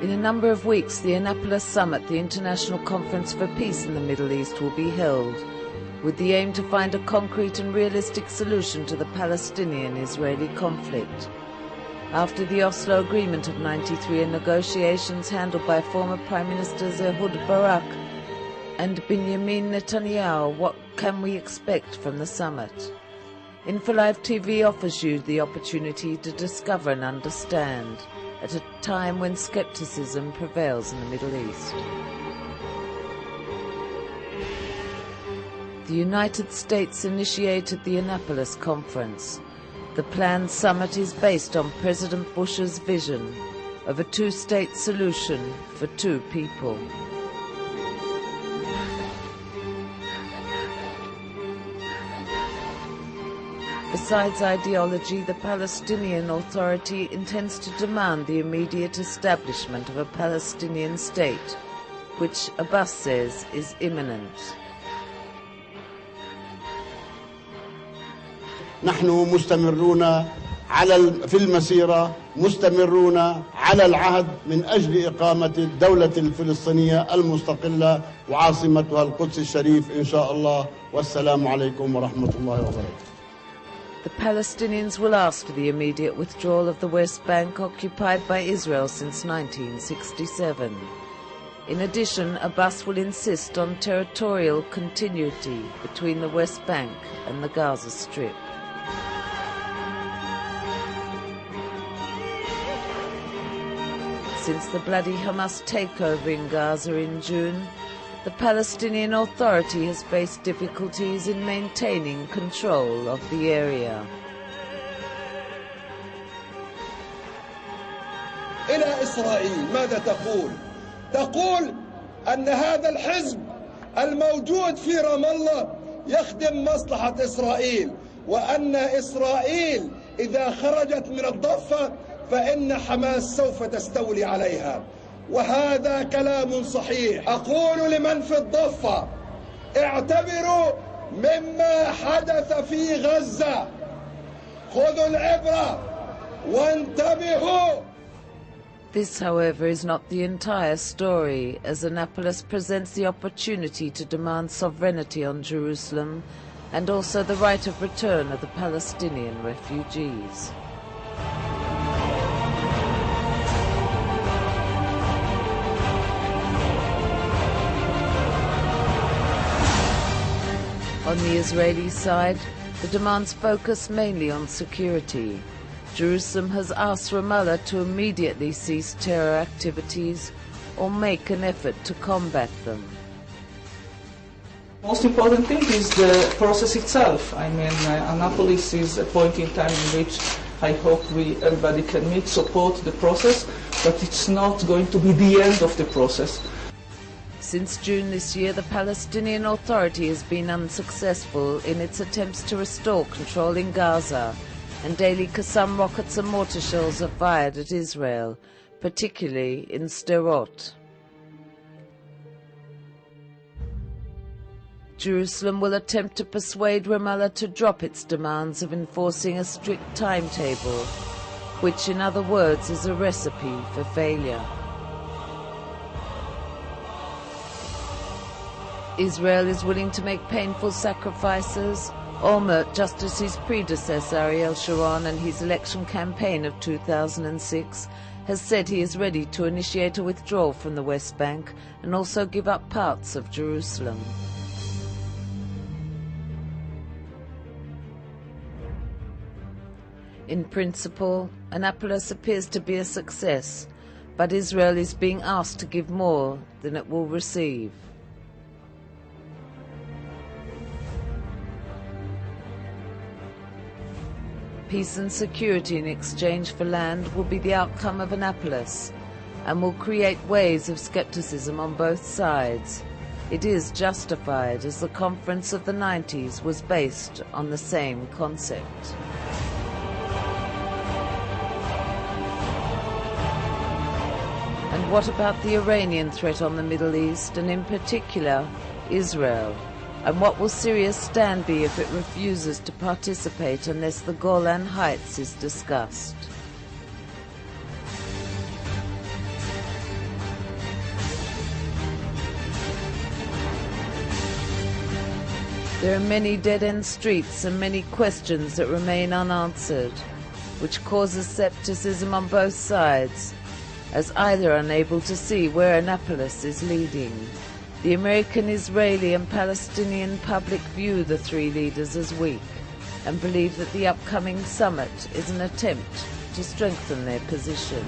In a number of weeks, the Annapolis Summit, the International Conference for Peace in the Middle East, will be held, with the aim to find a concrete and realistic solution to the Palestinian-Israeli conflict. After the Oslo Agreement of '93 and negotiations handled by former Prime Ministers Ehud Barak and Benjamin Netanyahu, what can we expect from the summit? InfoLive TV offers you the opportunity to discover and understand at a time when skepticism prevails in the Middle East. The United States initiated the Annapolis Conference. The planned summit is based on President Bush's vision of a two-state solution for two people. Besides ideology, the Palestinian Authority intends to demand the immediate establishment of a Palestinian state, which Abbas says is imminent. نحن مستمرون في المسيرة، مستمرون على العهد من أجل إقامة الدولة الفلسطينية المستقلة وعاصمتها القدس الشريف إن شاء الله، والسلام عليكم ورحمة الله وبركاته. The Palestinians will ask for the immediate withdrawal of the West Bank, occupied by Israel since 1967. In addition, Abbas will insist on territorial continuity between the West Bank and the Gaza Strip. Since the bloody Hamas takeover in Gaza in June, the Palestinian Authority has faced difficulties in maintaining control of the area. إلى إسرائيل ماذا تقول؟ تقول أن هذا الحزب الموجود في رام الله يخدم مصلحة إسرائيل، وأن إسرائيل إذا خرجت من الضفة فإن حماس سوف تستولي عليها، وهذا كلام صحيح. أقول لمن في الضفة: اعتبروا مما حدث في غزة، خذوا العبرة وانتبهوا. This, however, is not the entire story, as Annapolis presents the opportunity to demand sovereignty on Jerusalem and also the right of return of the Palestinian refugees. On the Israeli side, the demands focus mainly on security. Jerusalem has asked Ramallah to immediately cease terror activities or make an effort to combat them. Most important thing is the process itself. I mean, Annapolis is a point in time in which I hope everybody can meet, support the process, but it's not going to be the end of the process. Since June this year, the Palestinian Authority has been unsuccessful in its attempts to restore control in Gaza, and daily Qassam rockets and mortar shells are fired at Israel, particularly in Sderot. Jerusalem will attempt to persuade Ramallah to drop its demands of enforcing a strict timetable, which in other words is a recipe for failure. Israel is willing to make painful sacrifices. Olmert, just as his predecessor Ariel Sharon and his election campaign of 2006, has said he is ready to initiate a withdrawal from the West Bank and also give up parts of Jerusalem. In principle, Annapolis appears to be a success, but Israel is being asked to give more than it will receive. Peace and security in exchange for land will be the outcome of Annapolis and will create waves of skepticism on both sides. It is justified, as the conference of the 90s was based on the same concept. And what about the Iranian threat on the Middle East, and in particular Israel? And what will Syria's stand be if it refuses to participate unless the Golan Heights is discussed? There are many dead-end streets and many questions that remain unanswered, which causes skepticism on both sides, as either are unable to see where Annapolis is leading. The American, Israeli and Palestinian public view the three leaders as weak and believe that the upcoming summit is an attempt to strengthen their position.